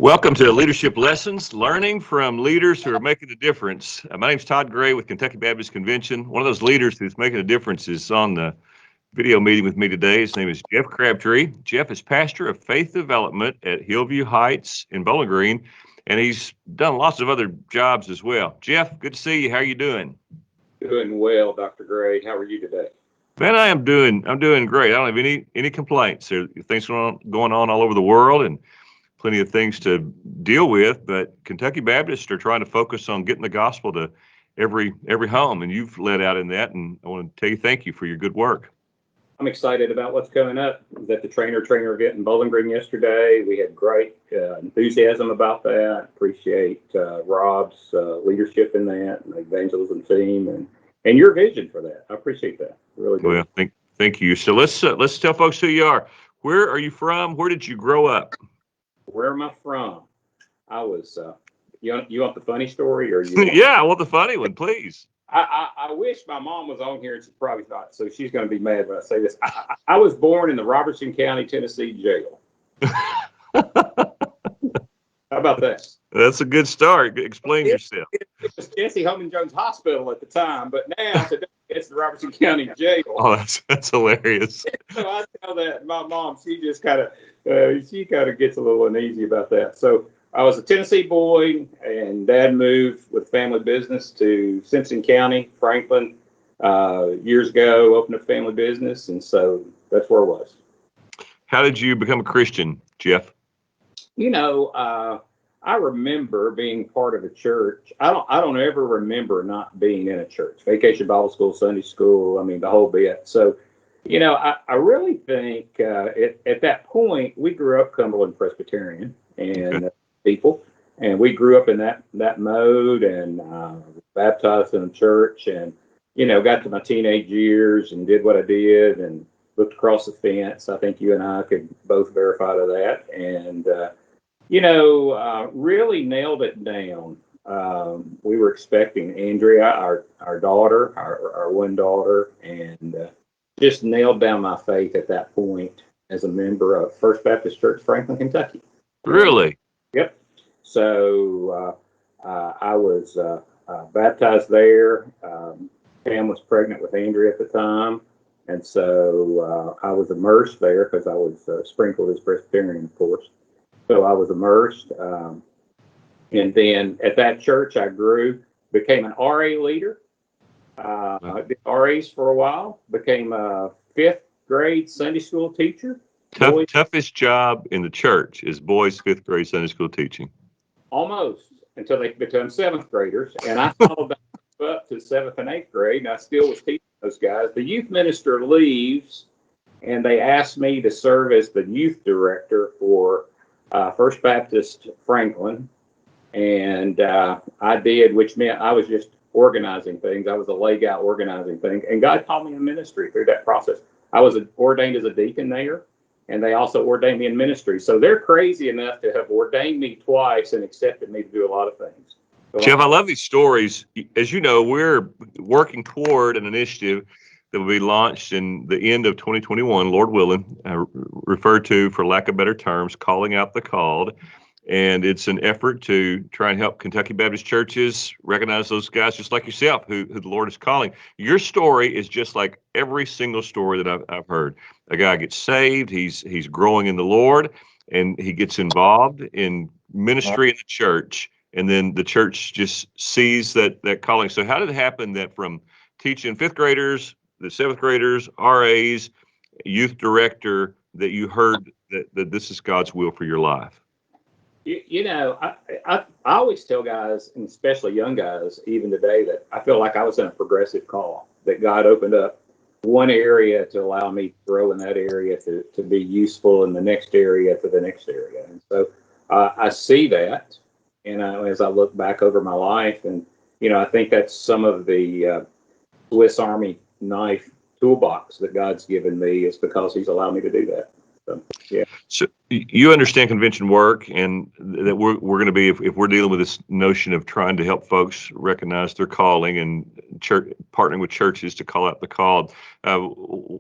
Welcome to Leadership Lessons, learning from leaders who are making a difference. My name's Todd Gray with Kentucky Baptist Convention. One of those leaders who's making a difference is on the video meeting with me today. His name is Jeff Crabtree. Jeff is pastor of faith development at Hillview Heights in Bowling Green, and he's done lots of other jobs as well. Jeff, good to see you. How are you doing? Doing well, Dr. Gray. How are you today? Man, I'm doing great. I don't have any complaints. There are things going on all over the world, and plenty of things to deal with, but Kentucky Baptists are trying to focus on getting the gospel to every home, and you've led out in that, and I want to tell you thank you for your good work. I'm excited about what's coming up. I was at the trainer event in Bowling Green yesterday. We had great enthusiasm about that. Appreciate Rob's leadership in that, and the evangelism team, and your vision for that. I appreciate that. Really good. Well, thank you. So let's tell folks who you are. Where are you from? Where did you grow up? Where am I from? I was, you want the funny story or you? Yeah, I want the funny one, please. I wish my mom was on here, and she's probably not, so she's going to be mad when I say this. I was born in the Robertson County, Tennessee jail. How about that? That's a good start. Explain yourself. It was Jesse Holman Jones Hospital at the time, but now today it's the Robertson County jail. Oh, that's hilarious. So I tell that my mom, she just kind of gets a little uneasy about that. So I was a Tennessee boy, and Dad moved with family business to Simpson County, Franklin, years ago. Opened a family business, and so that's where I was. How did you become a Christian, Jeff? I remember being part of a church. I don't ever remember not being in a church. Vacation Bible School, Sunday school. I mean, the whole bit. So, I really think at that point we grew up Cumberland Presbyterian and people, and we grew up in that mode and baptized in a church, and got to my teenage years and did what I did and looked across the fence. I think you and I could both verify to that, and really nailed it down. We were expecting Andrea, our daughter, our one daughter, and just nailed down my faith at that point as a member of First Baptist Church, Franklin, Kentucky. Really? Yep. So I was baptized there. Pam was pregnant with Andrea at the time, and so I was immersed there because I was sprinkled as Presbyterian, of course. So I was immersed, and then at that church I grew, became an RA leader. I did RAs for a while, became a fifth grade Sunday school teacher. Toughest job in the church is boys' fifth grade Sunday school teaching. Almost, until they become seventh graders, and I followed that up to seventh and eighth grade, and I still was teaching those guys. The youth minister leaves, and they asked me to serve as the youth director for First Baptist Franklin, and I did, which meant I was just organizing things. I was a lay guy organizing things, and God called me in ministry through that process. I was ordained as a deacon there, and they also ordained me in ministry. So they're crazy enough to have ordained me twice and accepted me to do a lot of things. So Jeff, I love these stories. As you know, we're working toward an initiative that will be launched in the end of 2021, Lord willing, referred to, for lack of better terms, Calling Out the Called. And it's an effort to try and help Kentucky Baptist churches recognize those guys just like yourself who the Lord is calling. Your story is just like every single story that I've heard. A guy gets saved, he's growing in the Lord, and he gets involved in ministry in the church, and then the church just sees that calling. So how did it happen that from teaching fifth graders, the seventh graders, RAs, youth director, that you heard that this is God's will for your life? I always tell guys, and especially young guys, even today, that I feel like I was in a progressive call, that God opened up one area to allow me to grow in that area, to be useful in the next area, to the next area. And so I see that, and as I look back over my life, and, I think that's some of the Swiss Army knife toolbox that God's given me, is because he's allowed me to do that. So, yeah. So you understand convention work, and that we're going to be, if we're dealing with this notion of trying to help folks recognize their calling and partnering with churches to call out the called,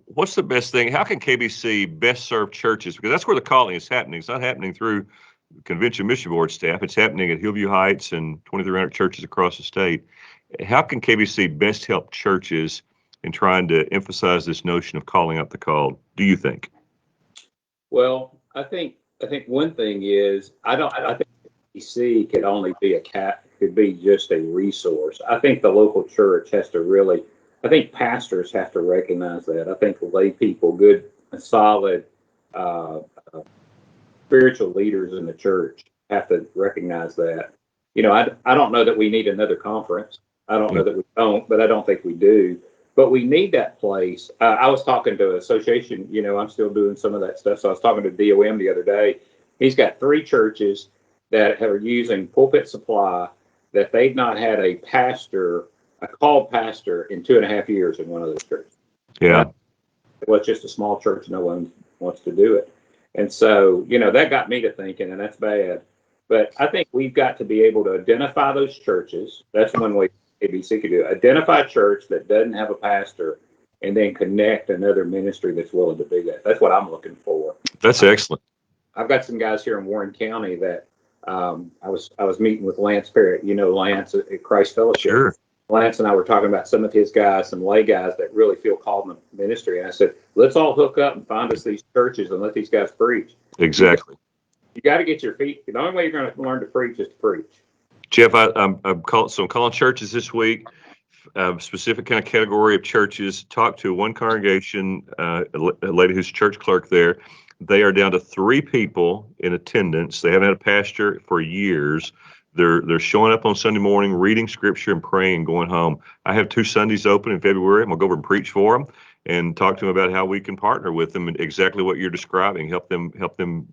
what's the best thing? How can KBC best serve churches? Because that's where the calling is happening. It's not happening through Convention Mission Board staff. It's happening at Hillview Heights and 2,300 churches across the state. How can KBC best help churches in trying to emphasize this notion of calling out the called, do you think? Well, I think one thing is I think KBC could only be could be just a resource. I think the local church has to really. I think pastors have to recognize that. I think lay people, good, solid, spiritual leaders in the church have to recognize that. I don't know that we need another conference. I don't know that we don't, but I don't think we do. But we need that place. I was talking to an association, I'm still doing some of that stuff. So I was talking to DOM the other day. He's got 3 churches that are using pulpit supply that they've not had a called pastor in 2.5 years in one of those churches. Yeah. Well, it's just a small church. No one wants to do it. And so, that got me to thinking, and that's bad. But I think we've got to be able to identify those churches. That's one way ABC could do it. Identify a church that doesn't have a pastor and then connect another ministry that's willing to do that. That's what I'm looking for. That's excellent. I've got some guys here in Warren County that I was meeting with Lance Parrott, Lance at Christ Fellowship. Sure. Lance and I were talking about some of his guys, some lay guys that really feel called in the ministry. And I said, let's all hook up and find us these churches and let these guys preach. Exactly. You got to get your feet. The only way you're going to learn to preach is to preach. Jeff, I'm calling churches this week, specific kind of category of churches. Talked to one congregation, a lady who's church clerk there. They are down to 3 people in attendance. They haven't had a pastor for years. They're showing up on Sunday morning, reading scripture and praying and going home. I have 2 Sundays open in February. I'm gonna go over and preach for them and talk to them about how we can partner with them and exactly what you're describing. Help them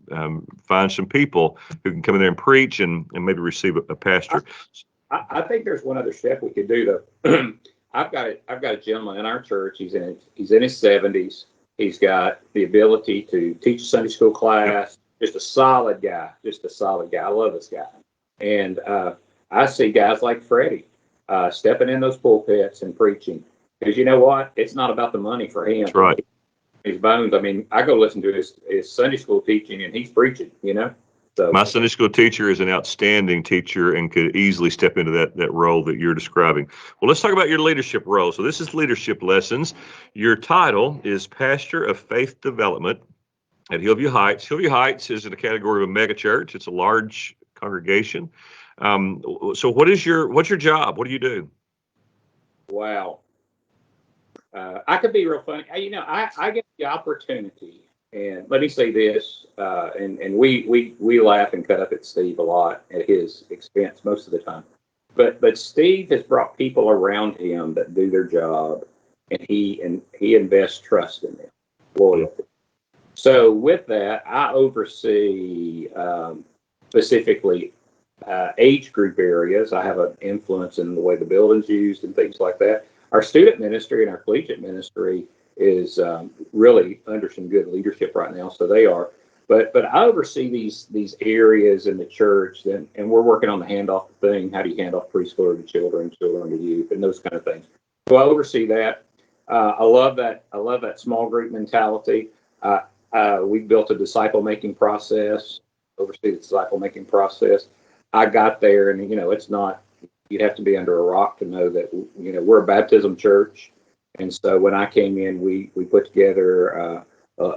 find some people who can come in there and preach and maybe receive a pastor. I think there's one other step we could do though. I've got a gentleman in our church. He's in his 70s. He's got the ability to teach a Sunday school class. Just a solid guy. I love this guy. And I see guys like Freddie stepping in those pulpits and preaching. Because you know what? It's not about the money for him. That's right. His bones. I mean, I go listen to his Sunday school teaching, and he's preaching, So my Sunday school teacher is an outstanding teacher and could easily step into that role that you're describing. Well, let's talk about your leadership role. So this is Leadership Lessons. Your title is Pastor of Faith Development at Hillview Heights. Hillview Heights is in a category of a mega church. It's a large congregation. So what's your job? What do you do? Wow. I could be real funny. I get the opportunity, and let me say this, and we laugh and cut up at Steve a lot at his expense most of the time. But Steve has brought people around him that do their job, and he invests trust in them, loyalty. So with that, I oversee specifically age group areas. I have an influence in the way the building's used and things like that. Our student ministry and our collegiate ministry is really under some good leadership right now, so they are. But I oversee these areas in the church, and we're working on the handoff thing. How do you hand off preschooler to children to youth, and those kind of things. So I oversee that. I love that small group mentality. We built a disciple making process. Oversee the disciple making process. I got there, and it's not. You'd have to be under a rock to know that we're a baptism church, and so when I came in, we put together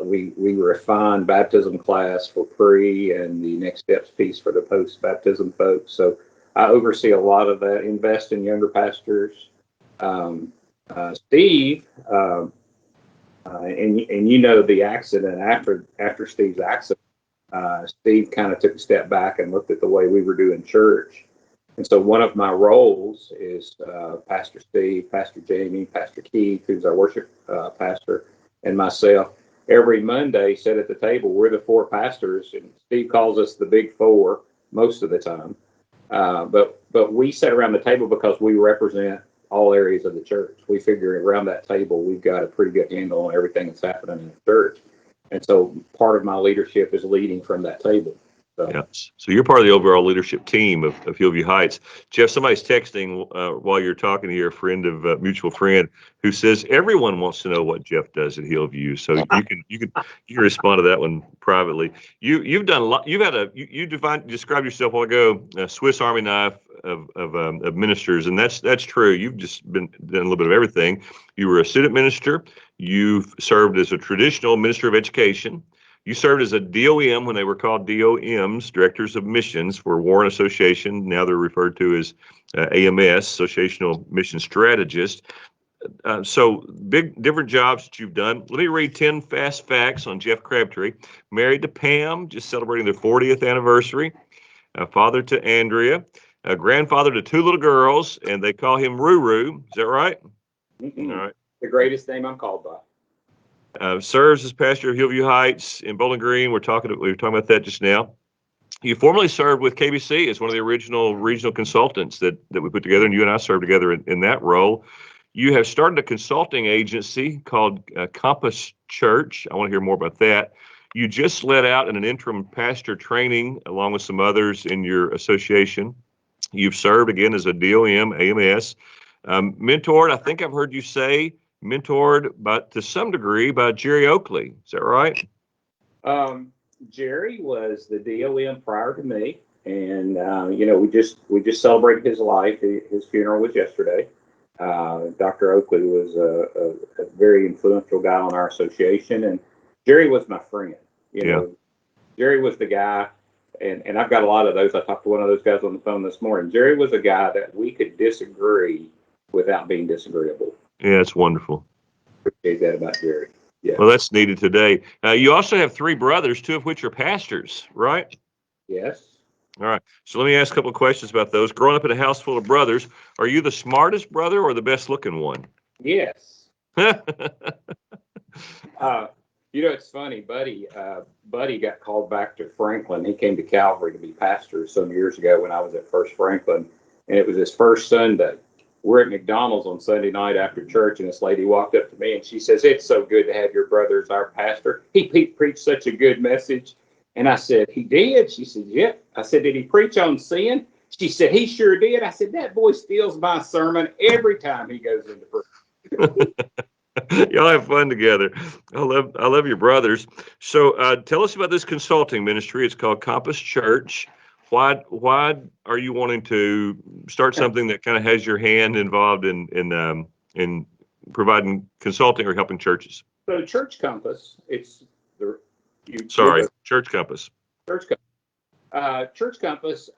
we refined baptism class for pre and the next steps piece for the post baptism folks. So I oversee a lot of that. Invest in younger pastors. Steve, and the accident after Steve's accident, Steve kind of took a step back and looked at the way we were doing church. And so one of my roles is Pastor Steve, Pastor Jamie, Pastor Keith, who's our worship pastor, and myself. Every Monday, sit at the table. We're the 4 pastors, and Steve calls us the Big 4 most of the time. But we sit around the table because we represent all areas of the church. We figure around that table, we've got a pretty good handle on everything that's happening in the church. And so part of my leadership is leading from that table. Yeah. So you're part of the overall leadership team of Hillview Heights. Jeff, somebody's texting while you're talking here, a friend of mutual friend who says everyone wants to know what Jeff does at Hillview. So you can respond to that one privately. You've done a lot. You described yourself a while ago, a Swiss Army knife of ministers, and that's true. You've just done a little bit of everything. You were a student minister. You've served as a traditional minister of education. You served as a DOM when they were called DOMs, Directors of Missions for Warren Association. Now they're referred to as AMS, Associational Mission Strategist. So different jobs that you've done. Let me read 10 fast facts on Jeff Crabtree. Married to Pam, just celebrating their 40th anniversary. Father to Andrea. Grandfather to 2 little girls, and they call him Ruru. Is that right? Mm-hmm. All right. The greatest name I'm called by. Serves as pastor of Hillview Heights in Bowling Green. We were talking about that just now. You formerly served with KBC as one of the original regional consultants that we put together, and you and I served together in that role. You have started a consulting agency called Compass Church. I want to hear more about that. You just let out an interim pastor training along with some others in your association. You've served again as a DOM, AMS. Mentored, I think I've heard you say, mentored, but to some degree, by Jerry Oakley. Is that right? Jerry was the DOM prior to me, and we just celebrated his life. His funeral was yesterday. Dr. Oakley was a very influential guy on our association, and Jerry was my friend. Jerry was the guy, and I've got a lot of those. I talked to one of those guys on the phone this morning. Jerry was a guy that we could disagree without being disagreeable. Yeah, it's wonderful. Appreciate that about Jerry. Yeah. Well, that's needed today. You also have 3 brothers, 2 of which are pastors, right? Yes. All right. So let me ask a couple of questions about those. Growing up in a house full of brothers, are you the smartest brother or the best looking one? Yes. It's funny, Buddy got called back to Franklin. He came to Calvary to be pastor some years ago when I was at First Franklin, and it was his first Sunday. We're at McDonald's on Sunday night after church, and this lady walked up to me and she says, "It's so good to have your brother as our pastor. He preached such a good message." And I said, "He did?" She said, "Yep." I said, "Did he preach on sin?" She said, "He sure did." I said, "That boy steals my sermon every time he goes into preaching." Y'all have fun together. I love your brothers. So tell us about this consulting ministry. It's called Compass Church. Why are you wanting to start something that kind of has your hand involved in providing consulting or helping churches? So Church Compass, it's the Church Compass. Church Compass.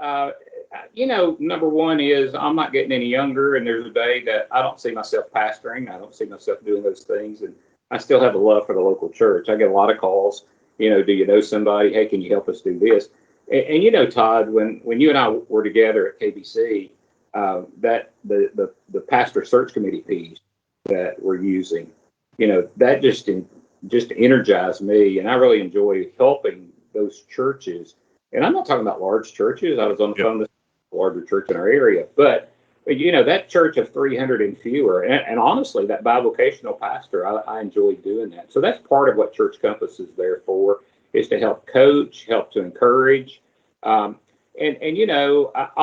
Number one is I'm not getting any younger, and there's a day that I don't see myself pastoring. I don't see myself doing those things, and I still have a love for the local church. I get a lot of calls. Do you know somebody? Hey, can you help us do this? And Todd, when you and I were together at KBC, that the pastor search committee piece that we're using, that just energized me, and I really enjoy helping those churches. And I'm not talking about large churches. I was on the phone with a larger church in our area, but that church of 300 and fewer, and honestly, that bivocational pastor, I enjoy doing that. So that's part of what Church Compass is there for, is to help coach, help to encourage. I'll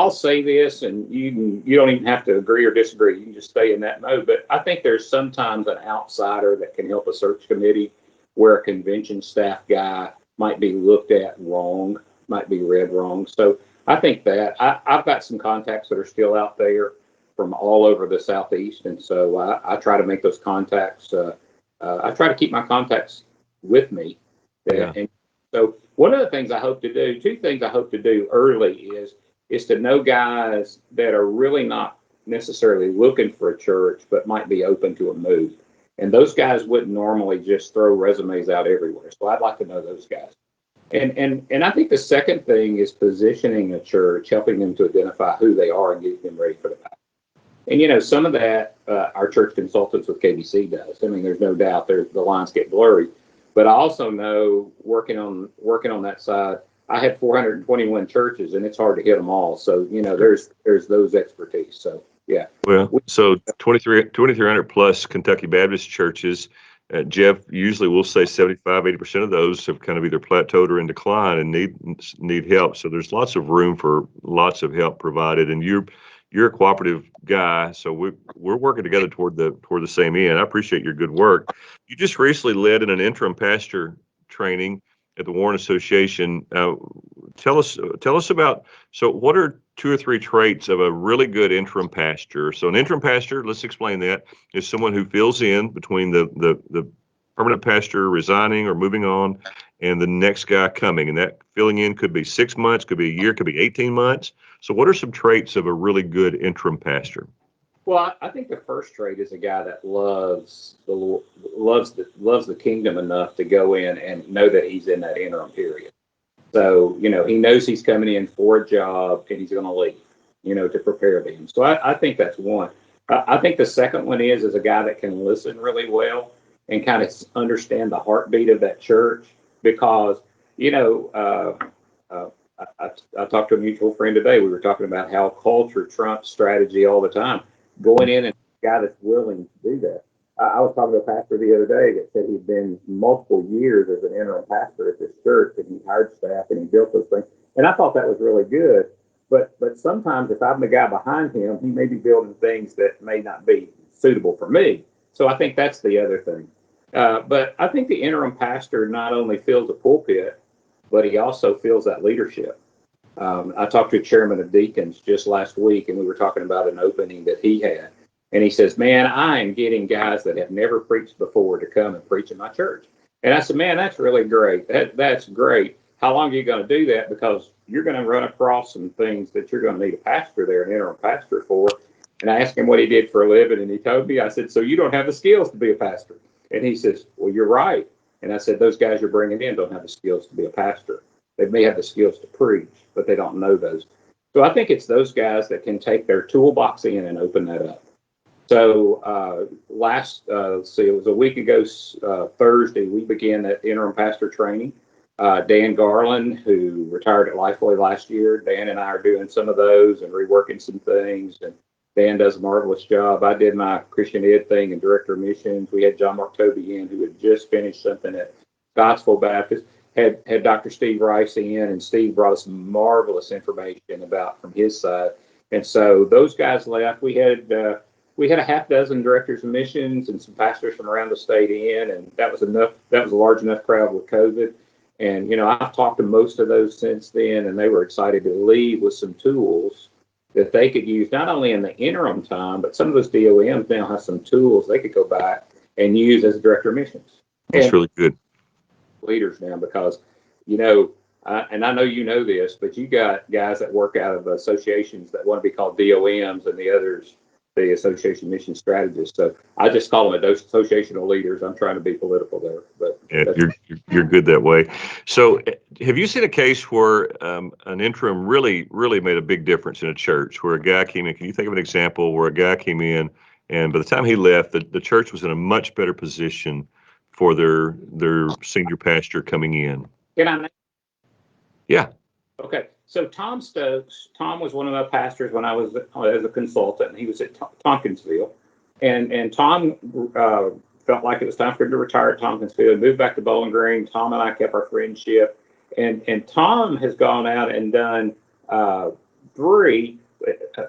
say this, and you don't even have to agree or disagree. You can just stay in that mode. But I think there's sometimes an outsider that can help a search committee where a convention staff guy might be looked at wrong, might be read wrong. So I think that I've got some contacts that are still out there from all over the Southeast. And so I try to make those contacts. I try to keep my contacts with me. And so one of the things I hope to do, 2 things I hope to do early is to know guys that are really not necessarily looking for a church, but might be open to a move. And those guys wouldn't normally just throw resumes out everywhere. So I'd like to know those guys. And I think the second thing is positioning a church, helping them to identify who they are and getting them ready for the pastor. And some of that our church consultants with KBC does. I mean, there's no doubt the lines get blurry. But I also know working on that side, I had 421 churches, and it's hard to hit them all. So there's those expertise. So yeah. Well, so 2,300 plus Kentucky Baptist churches. Jeff, usually we'll say 75, 80% of those have kind of either plateaued or in decline and need help. So there's lots of room for lots of help provided. And you're a cooperative guy, so we're working together toward the same end. I appreciate your good work. You just recently led in an interim pastor training at the Warren Association. Tell us about, so what are 2 or 3 traits of a really good interim pastor? So an interim pastor, let's explain that, is someone who fills in between the permanent pastor resigning or moving on and the next guy coming. And that filling in could be 6 months, could be a year, could be 18 months. So what are some traits of a really good interim pastor? Well, I think the first trait is a guy that loves the Lord, loves the kingdom enough to go in and know that he's in that interim period. So, he knows he's coming in for a job and he's going to leave, to prepare them. So I think that's one. I think the second one is a guy that can listen really well and kind of understand the heartbeat of that church, because, I talked to a mutual friend today. We were talking about how culture trumps strategy all the time. Going in and a guy that's willing to do that. I was talking to a pastor the other day that said he'd been multiple years as an interim pastor at this church, and he hired staff and he built those things. And I thought that was really good. But sometimes if I'm the guy behind him, he may be building things that may not be suitable for me. So I think that's the other thing. But I think the interim pastor not only fills a pulpit, but he also fills that leadership. I talked to a chairman of deacons just last week, and we were talking about an opening that he had. And he says, man, I am getting guys that have never preached before to come and preach in my church. And I said, man, that's really great. That's great. How long are you going to do that? Because you're going to run across some things that you're going to need a pastor there, an interim pastor for. And I asked him what he did for a living, and he told me, I said, so you don't have the skills to be a pastor? And he says, well, you're right. And I said, those guys you're bringing in don't have the skills to be a pastor. They may have the skills to preach, but they don't know those. So I think it's those guys that can take their toolbox in and open that up. So it was a week ago, Thursday, we began that interim pastor training. Dan Garland, who retired at Lifeway last year, Dan and I are doing some of those and reworking some things. And Dan does a marvelous job. I did my Christian Ed thing and director of missions. We had John Mark Toby in, who had just finished something at Scottsville Baptist. Had Dr. Steve Rice in, and Steve brought us marvelous information about from his side. And so those guys left. We had a half dozen directors of missions and some pastors from around the state in, and that was enough. That was a large enough crowd with COVID. And, I've talked to most of those since then, and they were excited to leave with some tools that they could use not only in the interim time, but some of those DOMs now have some tools they could go back and use as a director of missions. That's really good. Leaders now, because, and I know you know this, but you got guys that work out of associations that want to be called DOMs, and the others, the association mission strategists. So I just call them associational leaders. I'm trying to be political there, but yeah, you're good that way. So have you seen a case where an interim really made a big difference in a church, where a guy came in? Can you think of an example where a guy came in and by the time he left, the church was in a much better position for their senior pastor coming in? Can I name? Yeah. Okay. So Tom Stokes, Tom was one of my pastors when I was as a consultant, and he was at Tompkinsville. And Tom felt like it was time for him to retire at Tompkinsville, moved back to Bowling Green. Tom and I kept our friendship. And Tom has gone out and done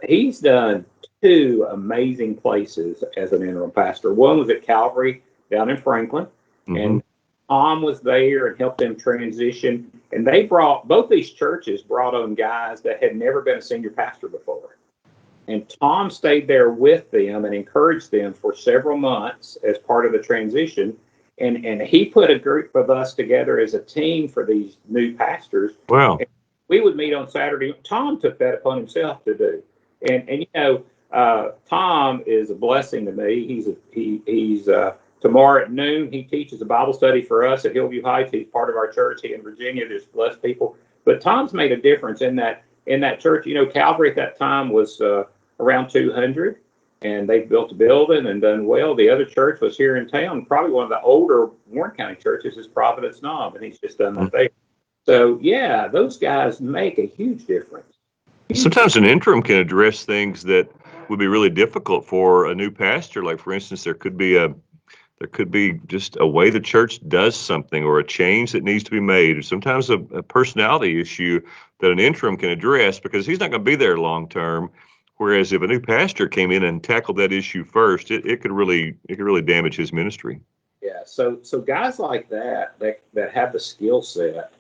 he's done 2 amazing places as an interim pastor. One was at Calvary down in Franklin. Mm-hmm. And Tom was there and helped them transition. And both these churches brought on guys that had never been a senior pastor before. And Tom stayed there with them and encouraged them for several months as part of the transition. And he put a group of us together as a team for these new pastors. Wow. And we would meet on Saturday. Tom took that upon himself to do. And Tom is a blessing to me. He's tomorrow at noon, he teaches a Bible study for us at Hillview Heights. He's part of our church here in Virginia. There's blessed people. But Tom's made a difference in that church. Calvary at that time was around 200, and they built a building and done well. The other church was here in town. Probably one of the older Warren County churches is Providence Knob, and he's just done that there. So, yeah, those guys make a huge difference. Sometimes an interim can address things that would be really difficult for a new pastor. Like, for instance, there could be there could be just a way the church does something or a change that needs to be made, or sometimes a personality issue that an interim can address because he's not going to be there long term. Whereas if a new pastor came in and tackled that issue first, it could really damage his ministry. Yeah. So guys like that have the skill set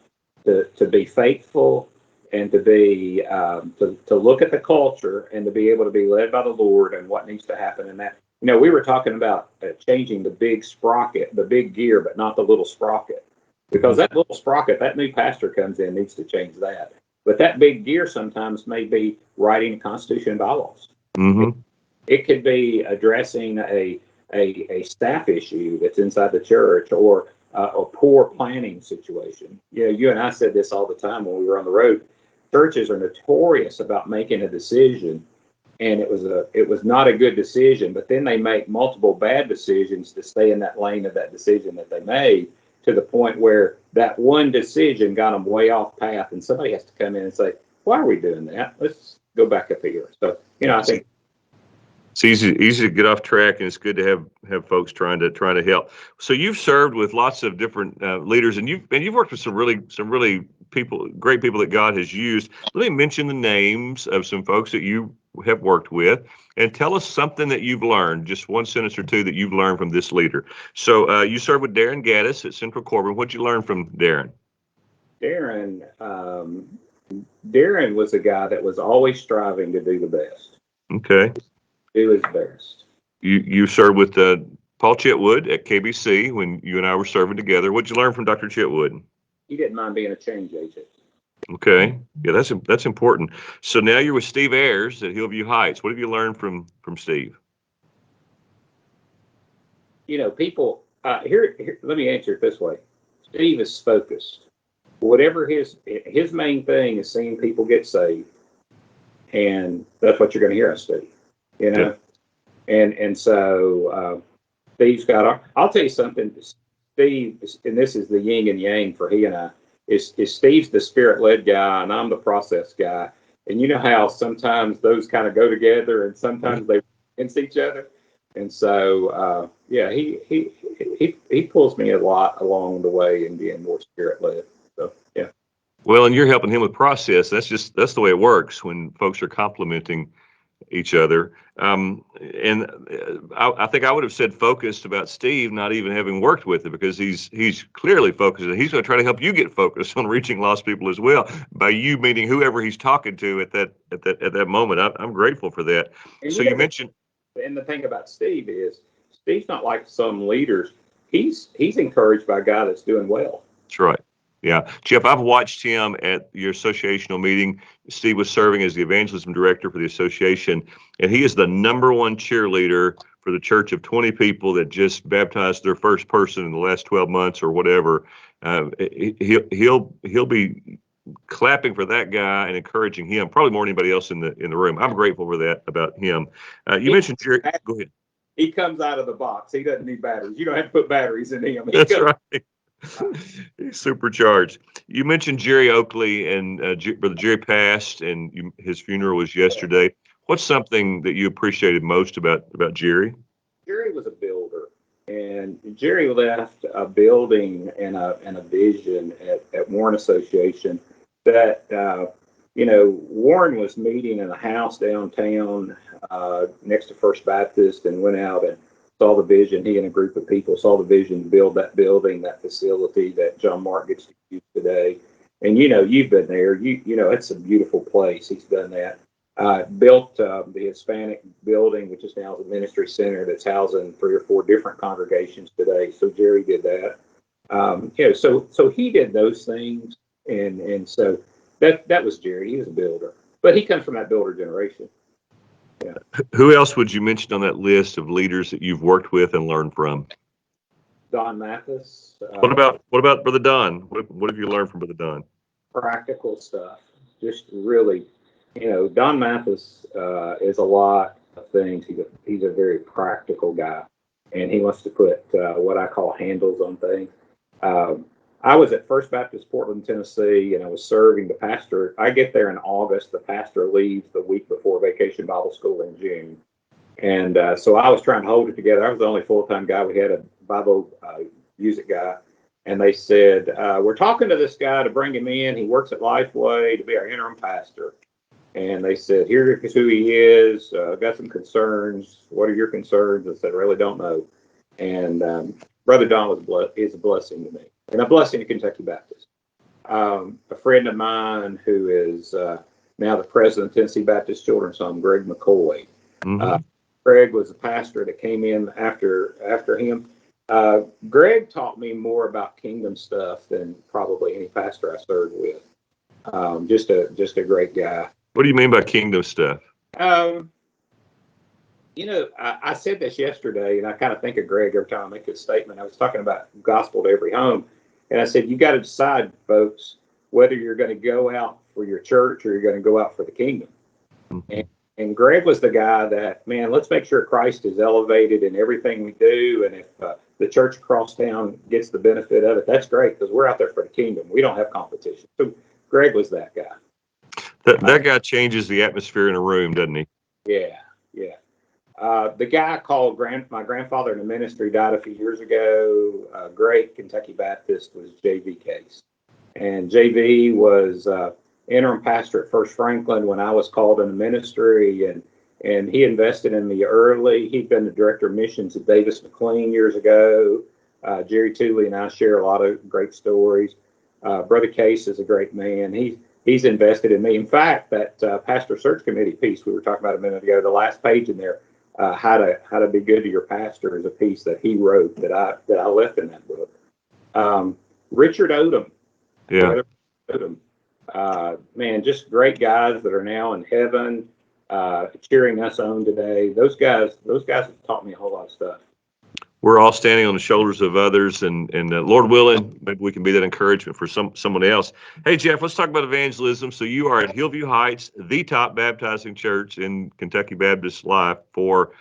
to be faithful and to be to look at the culture and to be able to be led by the Lord and what needs to happen in that. We were talking about changing the big sprocket, the big gear, but not the little sprocket, because that little sprocket, that new pastor comes in, needs to change that. But that big gear sometimes may be writing a constitution and bylaws. Mm-hmm. It could be addressing a staff issue that's inside the church, or a poor planning situation. You and I said this all the time when we were on the road. Churches are notorious about making a decision, and it was not a good decision, but then they make multiple bad decisions to stay in that lane of that decision that they made, to the point where that one decision got them way off path, and somebody has to come in and say, why are we doing that? Let's go back up here. So, I think it's easy to get off track, and it's good to have folks trying to help. So you've served with lots of different leaders, and you've worked with some really great people that God has used. Let me mention the names of some folks that you have worked with, and tell us something that you've learned, just one sentence or two that you've learned from this leader. So you served with Darren Gaddis at Central Corbin. What'd you learn from Darren? Darren was a guy that was always striving to do the best. Okay. Do his best. You served with Paul Chitwood at KBC when you and I were serving together. What'd you learn from Dr. Chitwood? He didn't mind being a change agent. Okay. Yeah, that's important. So now you're with Steve Ayers at Hillview Heights. What have you learned from Steve? People here. Let me answer it this way. Steve is focused. Whatever his main thing is seeing people get saved, and that's what you're going to hear us do. Yeah. And so Steve's got. I'll tell you something. Steve, and this is the yin and yang for he and I. Is Steve's the spirit-led guy, and I'm the process guy. And you know how sometimes those kind of go together, and sometimes they against each other. And so, he pulls me a lot along the way in being more spirit-led. So, yeah. Well, and you're helping him with process. That's the way it works when folks are complimenting each other. I think I would have said focused about Steve, not even having worked with him, because he's clearly focused, and he's going to try to help you get focused on reaching lost people as well, by you meeting whoever he's talking to at that moment. I'm grateful for that. And so you mentioned, and the thing about Steve is Steve's not like some leaders. He's encouraged by a guy that's doing well. That's right. Yeah. Jeff, I've watched him at your associational meeting. Steve was serving as the evangelism director for the association, and he is the number one cheerleader for the church of 20 people that just baptized their first person in the last 12 months or whatever. He'll be clapping for that guy and encouraging him probably more than anybody else in the room. I'm grateful for that about him. You mentioned Jerry. Go ahead. He comes out of the box. He doesn't need batteries. You don't have to put batteries in him. That's right. He's supercharged. You mentioned Jerry Oakley, and Brother Jerry passed, and his funeral was yesterday. What's something that you appreciated most about Jerry? Jerry was a builder, and Jerry left a building and a vision at Warren Association that Warren was meeting in a house downtown next to First Baptist, and went out and saw the vision. He and a group of people saw the vision to build that building, that facility that John Mark gets to use today. And you've been there. It's a beautiful place. He's done that. Built the Hispanic building, which is now the ministry center that's housing 3 or 4 different congregations today. So Jerry did that. So he did those things, and so that was Jerry. He was a builder, but he comes from that builder generation. Yeah. Who else would you mention on that list of leaders that you've worked with and learned from? Don Mathis. What about Brother Don? What have you learned from Brother Don? Practical stuff. Just really, Don Mathis is a lot of things. He's a very practical guy, and he wants to put what I call handles on things. I was at First Baptist Portland, Tennessee, and I was serving the pastor. I get there in August. The pastor leaves the week before Vacation Bible School in June. And so I was trying to hold it together. I was the only full-time guy. We had a Bible music guy. And they said, we're talking to this guy to bring him in. He works at Lifeway to be our interim pastor. And they said, here's who he is. Got some concerns. What are your concerns? I said, I really don't know. And Brother Don is a blessing to me, and a blessing to Kentucky Baptist. A friend of mine who is now the president of Tennessee Baptist Children's Home, Greg McCoy. Mm-hmm. Greg was a pastor that came in after him. Greg taught me more about kingdom stuff than probably any pastor I served with. Just a great guy. What do you mean by kingdom stuff? I said this yesterday, and I kind of think of Greg every time I make this statement. I was talking about gospel to every home, and I said, you got to decide, folks, whether you're going to go out for your church or you're going to go out for the kingdom. Mm-hmm. And Greg was the guy that, man, let's make sure Christ is elevated in everything we do. And if the church across town gets the benefit of it, that's great, because we're out there for the kingdom. We don't have competition. So Greg was that guy. That guy changes the atmosphere in a room, doesn't he? Yeah. The guy I called my grandfather in the ministry died a few years ago. Great Kentucky Baptist was J.V. Case. And J.V. was interim pastor at First Franklin when I was called in the ministry, and he invested in me early. He'd been the director of missions at Davis McLean years ago. Jerry Tooley and I share a lot of great stories. Brother Case is a great man. He's invested in me. In fact, that pastor search committee piece we were talking about a minute ago, the last page in there, how to be good to your pastor, is a piece that he wrote that I left in that book. Richard Odom. Yeah. Man, just great guys that are now in heaven, cheering us on today. Those guys have taught me a whole lot of stuff. We're all standing on the shoulders of others, and Lord willing, maybe we can be that encouragement for someone else. Hey, Jeff, let's talk about evangelism. So you are at Hillview Heights, the top baptizing church in Kentucky Baptist life for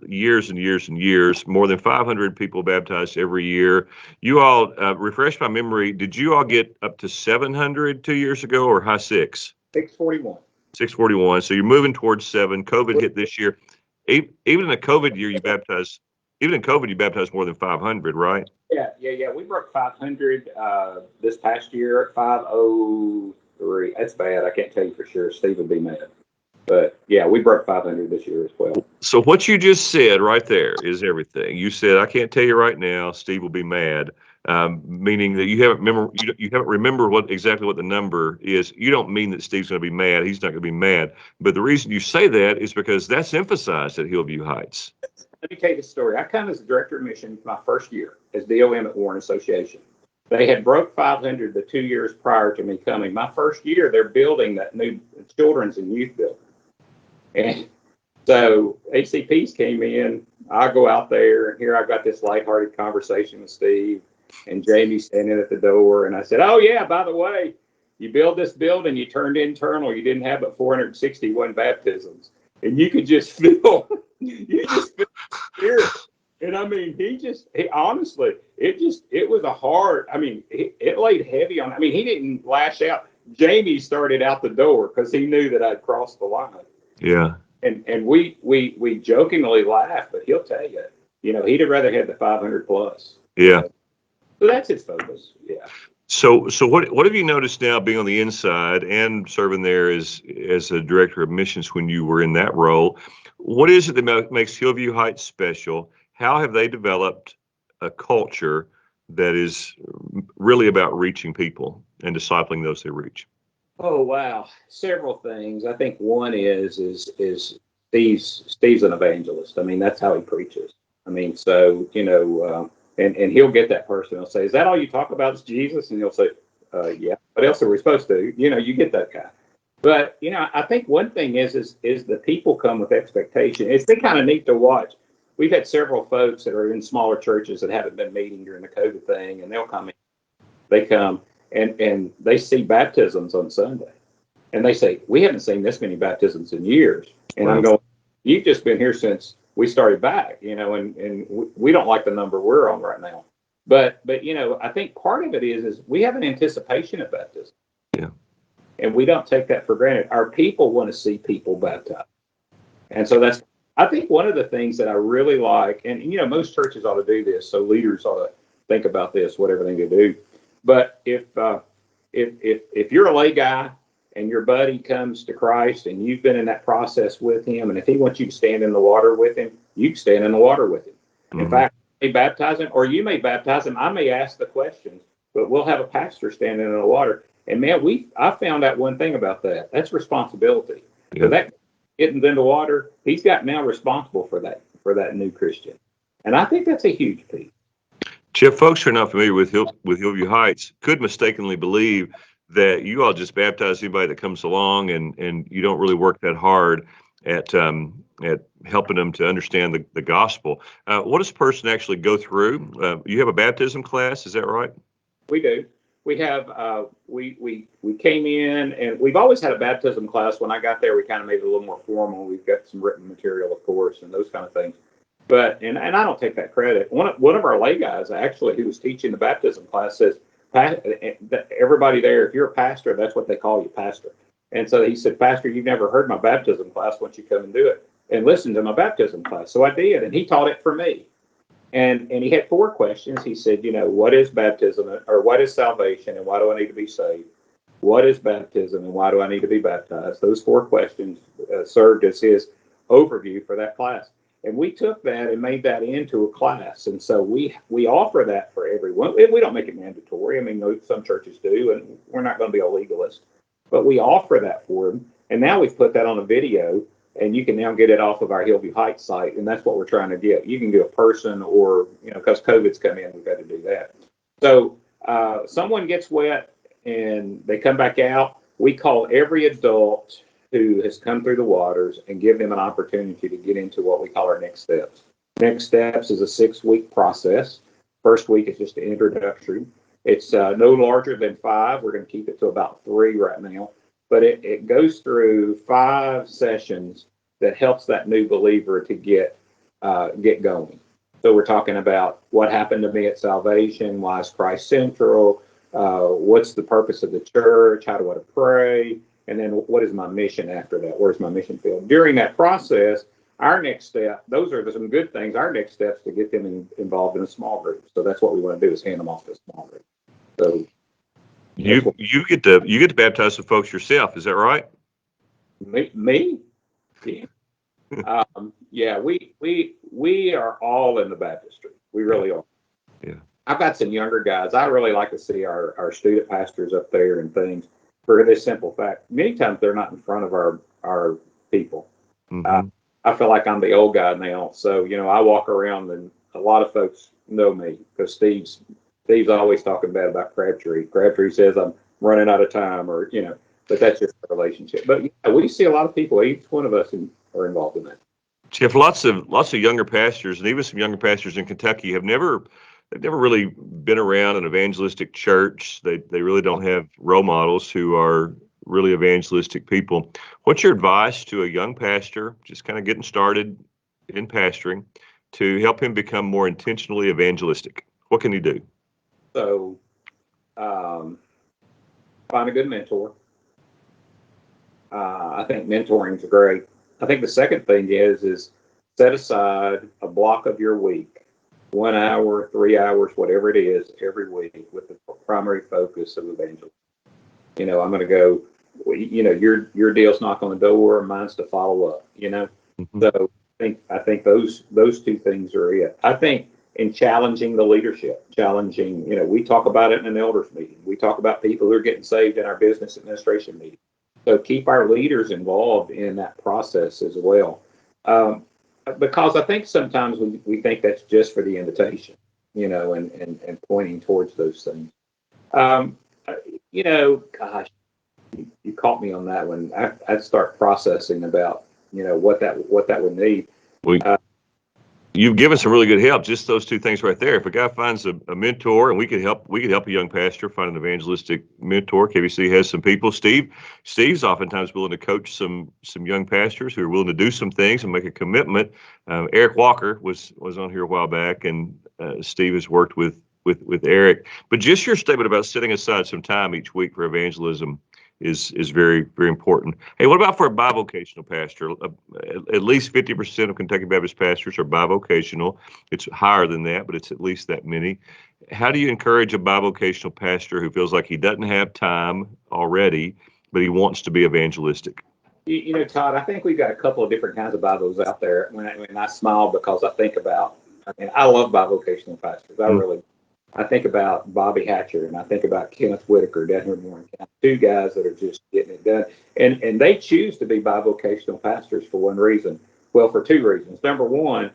years and years and years. More than 500 people baptized every year. You all, refresh my memory, did you all get up to 700 2 years ago, or high six? 641. 641. So you're moving towards 7. COVID hit this year. Even in a COVID year, you baptized more than 500, right? Yeah. We broke 500 this past year at 503. That's bad. I can't tell you for sure. Steve would be mad. But yeah, we broke 500 this year as well. So what you just said right there is everything. You said, I can't tell you right now, Steve will be mad. Meaning that you haven't remembered exactly what the number is. You don't mean that Steve's going to be mad. He's not going to be mad. But the reason you say that is because that's emphasized at Hillview Heights. Let me tell you the story. I come as the director of missions my first year as DOM at Warren Association. They had broke 500 the 2 years prior to me coming. My first year, they're building that new children's and youth building. And so HCPs came in. I go out there, and here I've got this lighthearted conversation with Steve, and Jamie's standing at the door. And I said, oh, yeah, by the way, you build this building, you turned internal, you didn't have but 461 baptisms. And you could just feel the spirit. And I mean, honestly, it was a hard, I mean, it laid heavy on, I mean, he didn't lash out. Jamie started out the door because he knew that I'd crossed the line. Yeah. And we jokingly laugh, but he'll tell you, he'd have rather had the 500 plus. Yeah. So that's his focus. Yeah. So what have you noticed now, being on the inside and serving there as a director of missions when you were in that role? What is it that makes Hillview Heights special? How have they developed a culture that is really about reaching people and discipling those they reach? Oh, wow. Several things. I think one is Steve's an evangelist. I mean, that's how he preaches. I mean, so, and he'll get that person. He'll say, is that all you talk about is Jesus? And he'll say, yeah. What else are we supposed to? You get that guy. But, I think one thing is the people come with expectation. It's been kind of neat to watch. We've had several folks that are in smaller churches that haven't been meeting during the COVID thing, and they'll come in. They come and they see baptisms on Sunday. And they say, we haven't seen this many baptisms in years. And I'm going, you've just been here since we started back, and we don't like the number we're on right now. But I think part of it is we have an anticipation of baptism. Yeah. And we don't take that for granted. Our people want to see people baptized. And so that's I think one of the things that I really like, and most churches ought to do this, so leaders ought to think about this, whatever they do. But if you're a lay guy and your buddy comes to Christ and you've been in that process with him, and if he wants you to stand in the water with him, you can stand in the water with him. In fact, I may baptize him, or you may baptize him. I may ask the questions, but we'll have a pastor standing in the water. And man, I found out one thing about that. That's responsibility. Yeah. So that getting in the water, he's got now responsible for that new Christian. And I think that's a huge piece. Chip, folks who are not familiar with Hillview Heights could mistakenly believe that you all just baptize anybody that comes along, and you don't really work that hard at helping them to understand the gospel. What does a person actually go through? You have a baptism class, is that right? We do. We have we came in, and we've always had a baptism class. When I got there, we kind of made it a little more formal. We've got some written material, of course, and those kind of things. But and I don't take that credit. One of our lay guys actually, who was teaching the baptism class, says, everybody there, if you're a pastor, that's what they call you, pastor. And so he said, Pastor, you've never heard my baptism class. Why don't you come and do it and listen to my baptism class? So I did, and he taught it for me. And he had 4 questions. He said, what is baptism, or what is salvation, and why do I need to be saved? What is baptism, and why do I need to be baptized? Those 4 questions served as his overview for that class. And we took that and made that into a class. And so we offer that for everyone. We don't make it mandatory. I mean, some churches do, and we're not going to be a legalist. But we offer that for them. And now we've put that on a video, and you can now get it off of our Hillview Heights site. And that's what we're trying to get. You can get a person, or, because COVID's come in, we've got to do that. So someone gets wet and they come back out. We call every adult who has come through the waters and give them an opportunity to get into what we call our next steps. Next steps is a 6-week process. First week is just an introductory. It's no larger than 5. We're going to keep it to about 3 right now. But it goes through 5 sessions that helps that new believer to get going. So we're talking about what happened to me at salvation, why is Christ central, what's the purpose of the church, how do I pray, and then what is my mission after that? Where's my mission field? During that process, our next step, those are some good things. Our next steps to get them involved in a small group. So that's what we want to do, is hand them off to a small group. So you get to baptize the folks yourself, is that right? Me? Yeah. Yeah, we are all in the baptistry. We really are. Yeah. I've got some younger guys. I really like to see our student pastors up there and things, for this simple fact. Many times they're not in front of our people. Mm-hmm. I feel like I'm the old guy now. So, I walk around, and a lot of folks know me because Steve's always talking bad about Crabtree. Crabtree says I'm running out of time, or, but that's just a relationship. But we see a lot of people, each one of us are involved in that. Jeff, lots of younger pastors, and even some younger pastors in Kentucky, they've never really been around an evangelistic church. They really don't have role models who are really evangelistic people. What's your advice to a young pastor just kind of getting started in pastoring to help him become more intentionally evangelistic? What can he do? So, find a good mentor. I think mentoring is great. I think the second thing is set aside a block of your week, 1 hour, 3 hours, whatever it is, every week, with the primary focus of evangelism. I'm going to go, your deal's knock on the door, mine's to follow up, Mm-hmm. So I think those 2 things are it. I think in challenging the leadership, we talk about it in an elders meeting. We talk about people who are getting saved in our business administration meeting. So keep our leaders involved in that process as well. Because I think sometimes we think that's just for the invitation, and pointing towards those things. Gosh, you caught me on that one. I'd start processing about, what that would need. You've given some really good help. Just those 2 things right there. If a guy finds a mentor, and we could help a young pastor find an evangelistic mentor. KBC has some people. Steve's oftentimes willing to coach some young pastors who are willing to do some things and make a commitment. Eric Walker was on here a while back, and Steve has worked with Eric. But just your statement about setting aside some time each week for evangelism, is very, very important. Hey, what about for a bivocational pastor? At least 50% of Kentucky Baptist pastors are bivocational. It's higher than that, but it's at least that many. How do you encourage a bivocational pastor who feels like he doesn't have time already, but he wants to be evangelistic? Todd, I think we've got a couple of different kinds of Bibles out there. When I smile because I think about, I love bivocational pastors. I think about Bobby Hatcher and I think about Kenneth Whitaker down here in Warren County, two guys that are just getting it done. And they choose to be bivocational pastors for one reason. Well, for two reasons. Number one,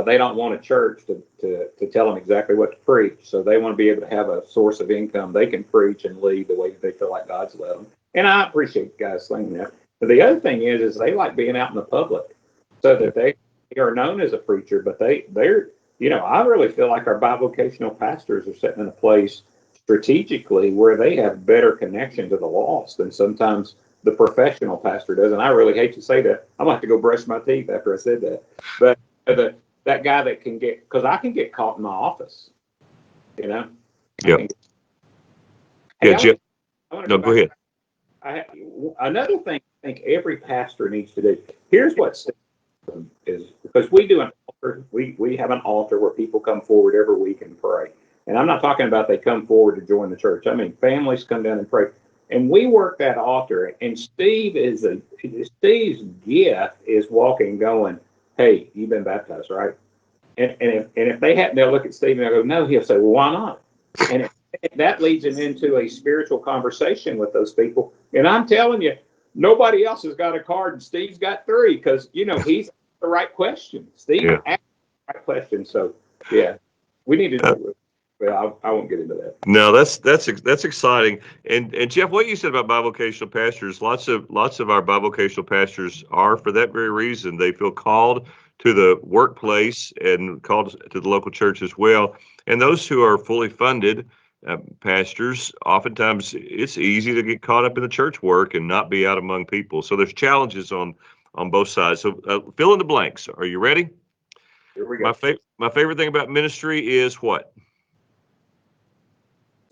they don't want a church to tell them exactly what to preach. So they want to be able to have a source of income. They can preach and lead the way they feel like God's led them. And I appreciate guys saying that. But the other thing is they like being out in the public so that they are known as a preacher, but they're I really feel like our bivocational pastors are sitting in a place strategically where they have better connection to the lost than sometimes the professional pastor does. And I really hate to say that. I'm going to have to go brush my teeth after I said that. But that guy that can because I can get caught in my office, Yeah. Hey, Jim. No, go ahead. Another thing I think every pastor needs to do. Here's what is, because we do an altar. We have an altar where people come forward every week and pray. And I'm not talking about they come forward to join the church. I mean, families come down and pray. And we work that altar. And Steve's gift is walking, going, "Hey, you've been baptized, right?" And if they hadn't, they'll look at Steve and they'll go, "No." He'll say, "Well, why not?" And that leads him into a spiritual conversation with those people. And I'm telling you, nobody else has got a card, and Steve's got 3 because he's the right question. Steve asked the right question. So we need to do it. Well, I won't get into that. No, that's exciting. And Jeff, what you said about bivocational pastors, lots of our bivocational pastors are for that very reason. They feel called to the workplace and called to the local church as well. And those who are fully funded pastors, oftentimes it's easy to get caught up in the church work and not be out among people. So there's challenges on both sides. So fill in the blanks. Are you ready? Here we go. My favorite thing about ministry is what?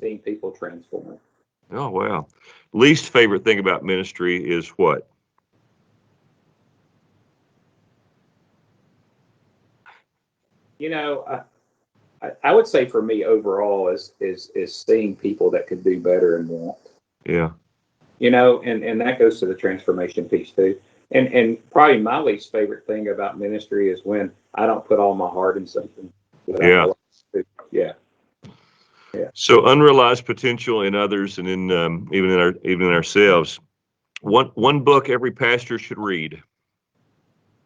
Seeing people transform. Oh, wow. Least favorite thing about ministry is what? I would say for me overall is seeing people that could do better and won't. Yeah. And that goes to the transformation piece too. And probably my least favorite thing about ministry is when I don't put all my heart in something. Yeah. Yeah. So unrealized potential in others and in even in ourselves. One book every pastor should read.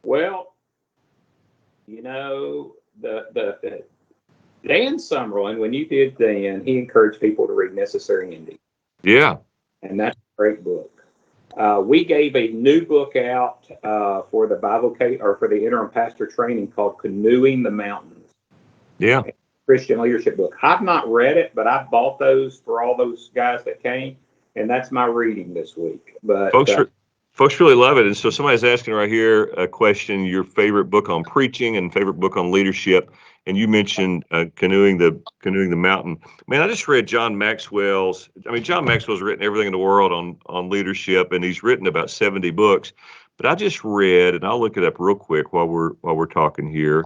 Well, the Dan Summerlin, when you did Dan, he encouraged people to read Necessary Ending. Yeah. And that's a great book. We gave a new book out for the interim pastor training called Canoeing the Mountains. Yeah. Christian leadership book. I've not read it, but I bought those for all those guys that came, and that's my reading this week. But folks really love it. And so somebody's asking right here a question: your favorite book on preaching and favorite book on leadership. And you mentioned canoeing the mountain. Man, I just read John Maxwell's. John Maxwell's written everything in the world on leadership, and he's written about 70 books. But I just read, and I'll look it up real quick while we're talking here.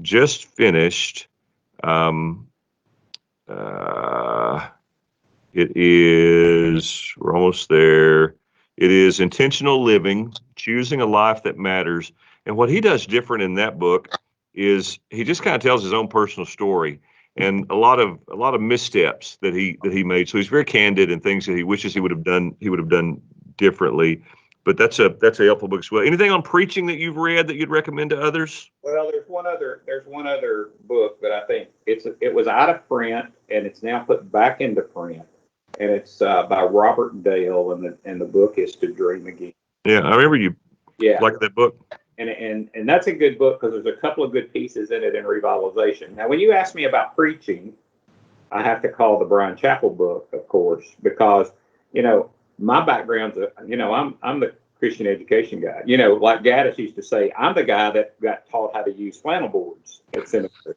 Just finished. We're almost there. It is Intentional Living, Choosing a Life That Matters. And what he does different in that book is he just kind of tells his own personal story and a lot of missteps that he made. So he's very candid in things that he wishes he would have done differently. But that's a helpful book as well. Anything on preaching that you've read that you'd recommend to others? Well, there's one other book that I think it was out of print and it's now put back into print, and it's by Robert Dale, and the book is To Dream Again. Yeah, I remember you liked that book. And that's a good book because there's a couple of good pieces in it in revitalization. Now, when you ask me about preaching, I have to call the Brian Chappell book, of course, because my background's I'm the Christian education guy. Like Gaddis used to say, I'm the guy that got taught how to use flannel boards at seminary.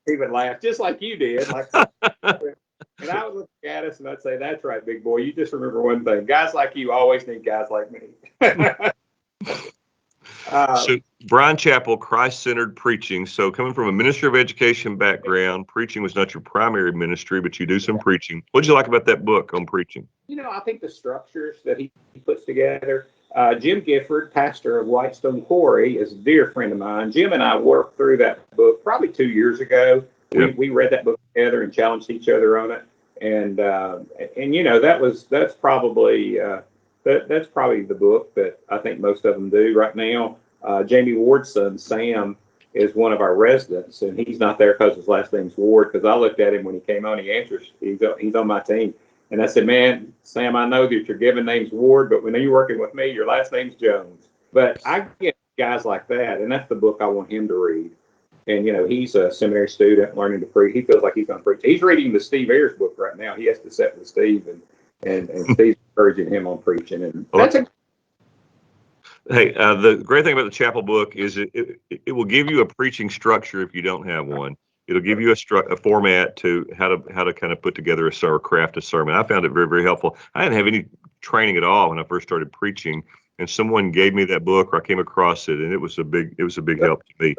He would laugh just like you did. And I would look at yes, and I'd say, that's right, big boy. You just remember one thing. Guys like you always need guys like me. So Brian Chappell, Christ-centered preaching. So coming from a ministry of education background, preaching was not your primary ministry, but you do some preaching. What did you like about that book on preaching? I think the structures that he puts together. Jim Gifford, pastor of Whitestone Quarry, is a dear friend of mine. Jim and I worked through that book probably 2 years ago. Yep. We read that book together and challenged each other on it. And that's probably that's probably the book that I think most of them do right now. Jamie Ward's son, Sam, is one of our residents, and he's not there because his last name's Ward, because I looked at him when he came on. He answers, he's on my team. And I said, man, Sam, I know that your given name's Ward, but when you're working with me, your last name's Jones. But I get guys like that, and that's the book I want him to read. And, he's a seminary student learning to preach. He feels like he's going to preach. He's reading the Steve Ayers book right now. He has to sit with Steve, and Steve's encouraging him on preaching. And that's Hey, the great thing about the Chapel book is it will give you a preaching structure if you don't have one. It'll give you a format to how to kind of put together or craft a sermon. I found it very, very helpful. I didn't have any training at all when I first started preaching, and someone gave me that book, or I came across it, and it was a big help to me.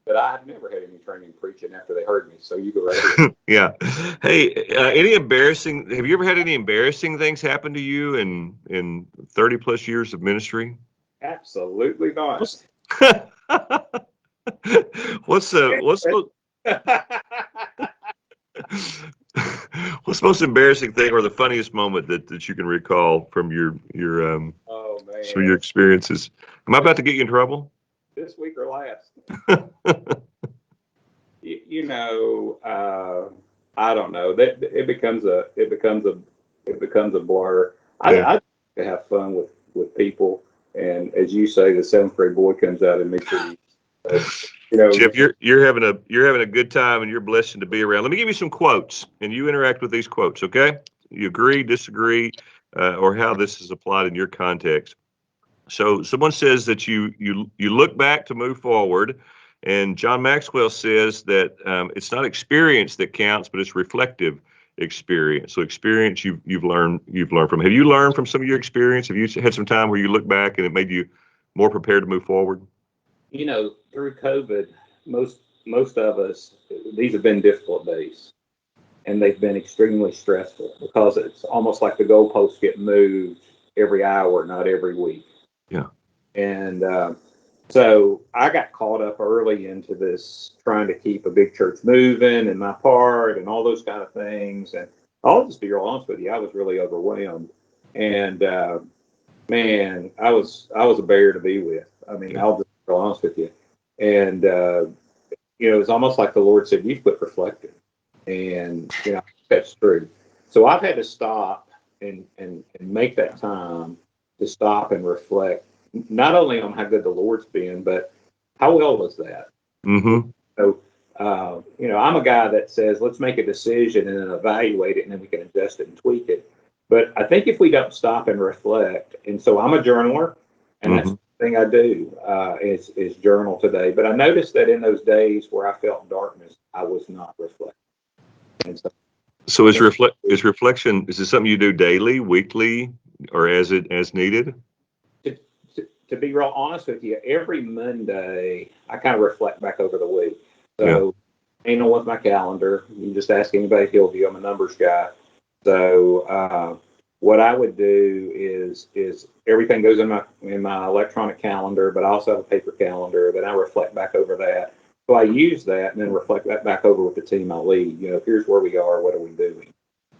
But I've never had any training preaching after they heard me. So you go right ahead. Yeah. Hey, have you ever had any embarrassing things happen to you in 30 plus years of ministry? Absolutely not. What's the most embarrassing thing or the funniest moment that you can recall from your oh man, some of your experiences? Am I about to get you in trouble? This week or last? I don't know. That it becomes a blur. Yeah. I have fun with people, and as you say, the seventh grade boy comes out and makes it. Jeff, you're having a good time, and you're blessed to be around. Let me give you some quotes, and you interact with these quotes, okay? You agree, disagree, or how this is applied in your context. So someone says that you look back to move forward, and John Maxwell says that it's not experience that counts, but it's reflective experience. So experience you've learned from. Have you learned from some of your experience? Have you had some time where you look back and it made you more prepared to move forward? Through COVID, most of us, these have been difficult days, and they've been extremely stressful because it's almost like the goalposts get moved every hour, not every week. Yeah. And so I got caught up early into this, trying to keep a big church moving and my part and all those kind of things. And I'll just be real honest with you, I was really overwhelmed. And man, I was a bear to be with. I mean, I'll just be real honest with you. And it was almost like the Lord said, "You've quit reflecting," and that's true. So I've had to stop and make that time to stop and reflect, not only on how good the Lord's been, but how well was that? Mm-hmm. So, I'm a guy that says, let's make a decision and then evaluate it, and then we can adjust it and tweak it. But I think if we don't stop and reflect, and so I'm a journaler, and that's the thing I do is journal today. But I noticed that in those days where I felt darkness, I was not reflecting. And so is reflection, is this something you do daily, weekly, or as needed? To be real honest with you, every Monday I kind of reflect back over the week. So, with my calendar, you just ask anybody at Hillview. I'm a numbers guy. So, what I would do is everything goes in my electronic calendar, but I also have a paper calendar. Then I reflect back over that. So I use that and then reflect that back over with the team I lead. Here's where we are. What are we doing?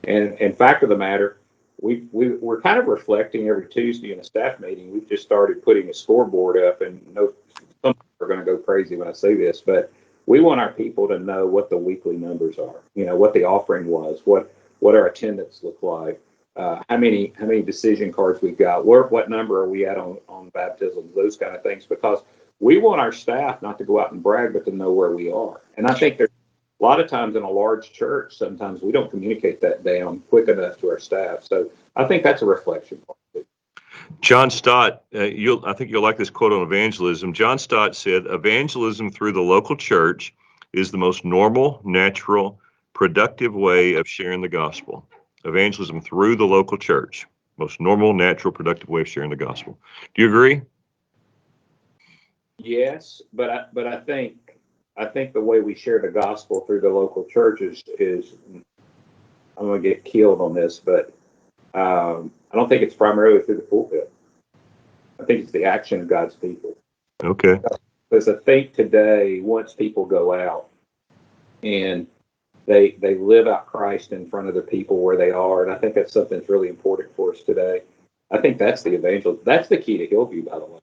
And fact of the matter, we're kind of reflecting every Tuesday in a staff meeting. We've just started putting a scoreboard up, and some people are going to go crazy when I say this, but we want our people to know what the weekly numbers are. What the offering was, what our attendance looked like, how many decision cards we've got, what number are we at on baptisms, those kind of things, because we want our staff not to go out and brag, but to know where we are. And I think there's a lot of times in a large church, sometimes we don't communicate that down quick enough to our staff. So I think that's a reflection part. John Stott, I think you'll like this quote on evangelism. John Stott said, "Evangelism through the local church is the most normal, natural, productive way of sharing the gospel. evangelism through the local church. Most normal, natural, productive way of sharing the gospel. Do you agree? Yes, but I think the way we share the gospel through the local church is I'm going to get killed on this, but I don't think it's primarily through the pulpit. I think it's the action of God's people. Okay. Because I think today, once people go out and they live out Christ in front of the people where they are, and I think that's something that's really important for us today. I think that's the evangelism. That's the key to Hillview, by the way,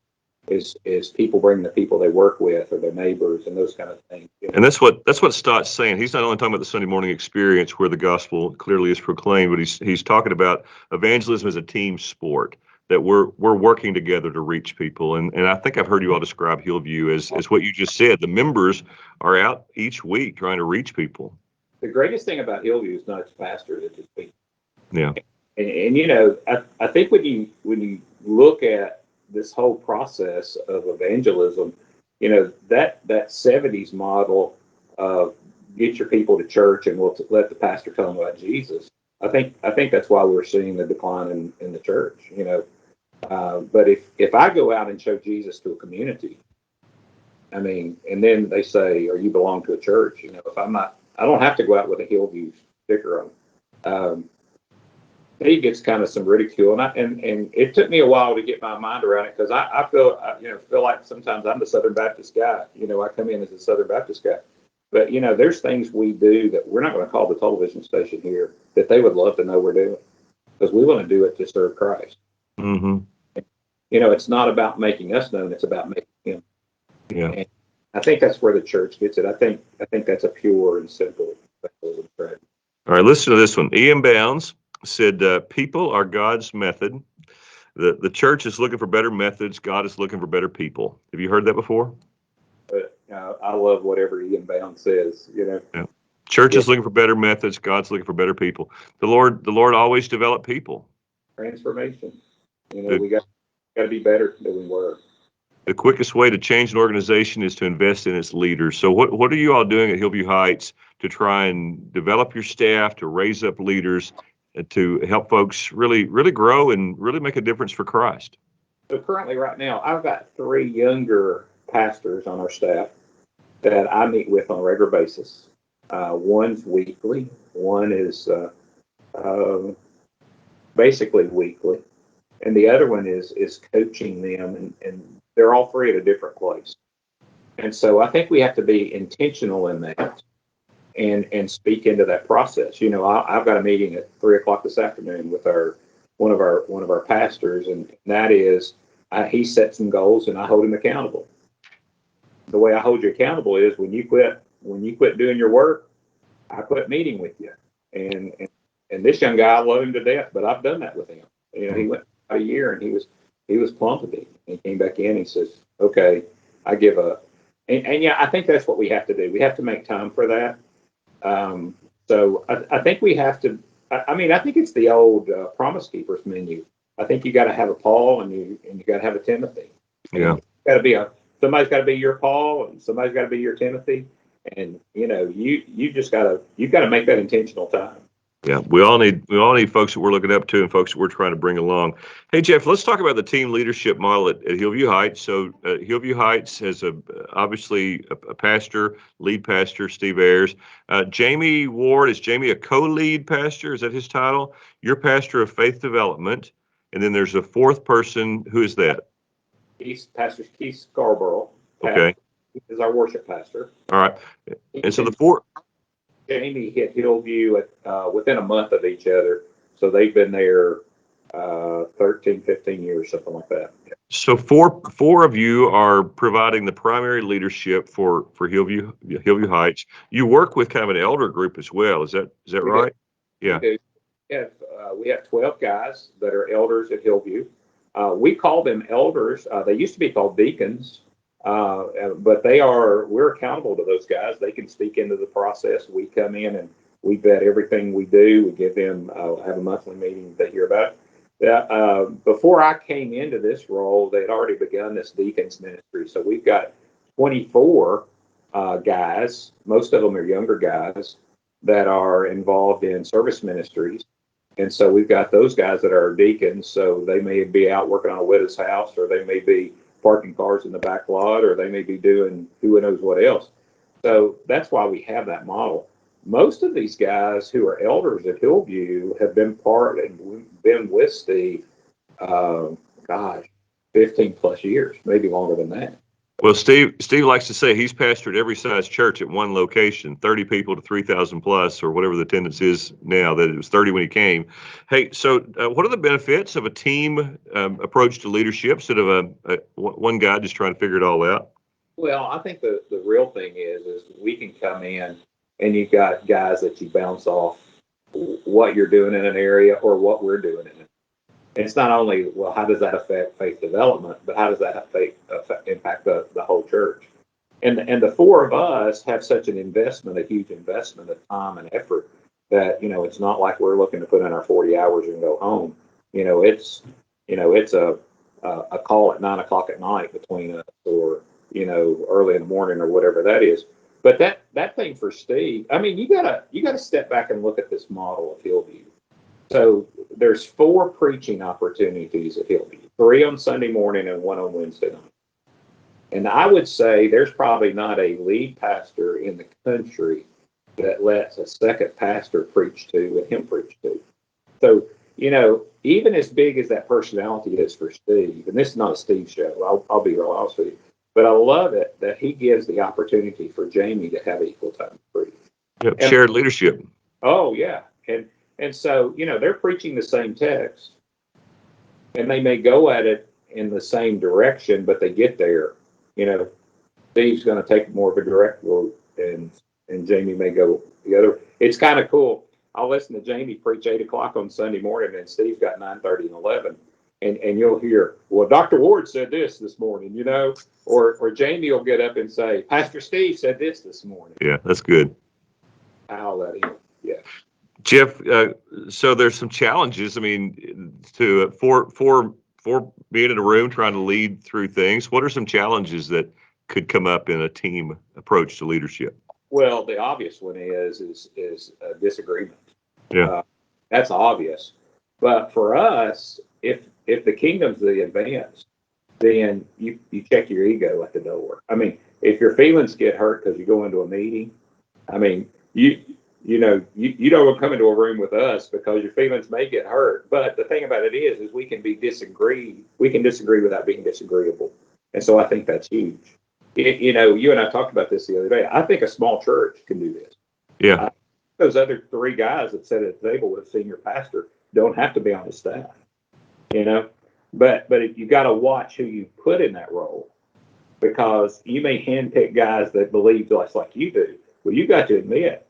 is people bring the people they work with or their neighbors and those kind of things. You know? And that's what Stott's saying. He's not only talking about the Sunday morning experience where the gospel clearly is proclaimed, but he's talking about evangelism as a team sport, that we're working together to reach people. And I think I've heard you all describe Hillview as what you just said. The members are out each week trying to reach people. The greatest thing about Hillview is not its pastors, it's its people. Yeah. And you know, I think when you look at this whole process of evangelism, you know, that 70s model of get your people to church and we'll let the pastor tell them about Jesus. I think that's why we're seeing the decline in the church, you know. But if I go out and show Jesus to a community, I mean, and then they say, or you belong to a church, you know, if I'm not, I don't have to go out with a Hillview sticker on. He gets kind of some ridicule, and it took me a while to get my mind around it because I feel like sometimes I'm the Southern Baptist guy. You know, I come in as a Southern Baptist guy, but you know, there's things we do that we're not going to call the television station here that they would love to know we're doing because we want to do it to serve Christ. Mm-hmm. You know, it's not about making us known; it's about making Him. Yeah. And I think that's where the church gets it. I think that's a pure and simple evangelism strategy. All right, listen to this one. Ian Bounds said, people are God's method. The church is looking for better methods. God is looking for better people. Have you heard that before? But I love whatever Ian Bounds says, you know. Yeah. Church is looking for better methods. God's looking for better people. The Lord always developed people. Transformation. You know, we got to be better than we were. The quickest way to change an organization is to invest in its leaders. So what are you all doing at Hillview Heights to try and develop your staff, to raise up leaders, to help folks really grow and really make a difference for Christ? So currently right now, I've got 3 younger pastors on our staff that I meet with on a regular basis. One's weekly. One is basically weekly. And the other one is coaching them, and they're all 3 at a different place. And so I think we have to be intentional in that and speak into that process. You know, I've got a meeting at 3:00 this afternoon with one of our pastors, and that is he sets some goals and I hold him accountable. The way I hold you accountable is when you quit doing your work, I quit meeting with you. And this young guy, I love him to death, but I've done that with him. You know, he went a year and he was plumb to me. He came back in and he says, okay, I give up. And yeah, I think that's what we have to do. We have to make time for that. So I think we have to, I mean, I think it's the old Promise Keepers menu. I think you got to have a Paul and you got to have a Timothy. Yeah. Somebody's got to be your Paul and somebody's got to be your Timothy. And, you know, you've got to make that intentional time. Yeah, we all need folks that we're looking up to and folks that we're trying to bring along. Hey, Jeff, let's talk about the team leadership model at Hillview Heights. So Hillview Heights has obviously a pastor, lead pastor, Steve Ayers. Jamie Ward, is Jamie a co-lead pastor? Is that his title? You're pastor of faith development. And then there's a 4th person. Who is that? Pastor Keith Scarborough. Okay. He is our worship pastor. All right. And so the 4... Jamie hit Hillview within a month of each other. So they've been there 13, 15 years, something like that. So four of you are providing the primary leadership for Hillview Heights. You work with kind of an elder group as well. Is that right? Yeah. We have 12 guys that are elders at Hillview. We call them elders. They used to be called deacons. But we're accountable to those guys. They can speak into the process. We come in and we vet everything we do. We give them, have a monthly meeting to hear about it. Before I came into this role, they had already begun this deacons ministry. So we've got 24 guys, most of them are younger guys, that are involved in service ministries. And so we've got those guys that are deacons. So they may be out working on a widow's house, or they may be parking cars in the back lot, or they may be doing who knows what else. So that's why we have that model. Most of these guys who are elders at Hillview have been part and been with Steve, gosh, 15 plus years, maybe longer than that. Well, Steve likes to say he's pastored every size church at one location, 30 people to 3,000 plus, or whatever the attendance is now. That it was 30 when he came. Hey, so what are the benefits of a team approach to leadership instead of one guy just trying to figure it all out? Well, I think the real thing is we can come in and you've got guys that you bounce off what you're doing in an area or what we're doing in it. And it's not only, well, how does that affect faith development, but how does that impact the whole church? And the four of us have such an investment, a huge investment of time and effort that, it's not like we're looking to put in our 40 hours and go home. It's a call at 9 o'clock at night between us, or, early in the morning, or whatever that is. But that thing for Steve, I mean, you gotta step back and look at this model of Hillview. So there's 4 preaching opportunities at Hillview, 3 on Sunday morning and 1 on Wednesday night. And I would say there's probably not a lead pastor in the country that lets a second pastor preach to and him preach to. So, even as big as that personality is for Steve, and this is not a Steve show, I'll be real honest with you, but I love it that he gives the opportunity for Jamie to have equal time to preach. Yep, shared leadership. Oh, yeah. And so, they're preaching the same text, and they may go at it in the same direction, but they get there. Steve's going to take more of a direct route, and Jamie may go the other. It's kind of cool. I'll listen to Jamie preach 8 o'clock on Sunday morning, and Steve's got 9:30 and 11. And you'll hear, well, Dr. Ward said this morning, or Jamie will get up and say, Pastor Steve said this morning. Yeah, that's good. How that is. Yeah. Jeff, so there's some challenges. I mean, for being in a room trying to lead through things. What are some challenges that could come up in a team approach to leadership? Well, the obvious one is a disagreement. Yeah, that's obvious. But for us, if the kingdom's the advance, then you check your ego at the door. I mean, if your feelings get hurt because you go into a meeting, I mean, you don't come into a room with us because your feelings may get hurt. But the thing about it is we can disagree. We can disagree without being disagreeable. And so I think that's huge. You and I talked about this the other day. I think a small church can do this. Yeah. Those other 3 guys that sat at the table with a senior pastor don't have to be on the staff. But you got to watch who you put in that role, because you may handpick guys that believe just like you do. Well, you got to admit,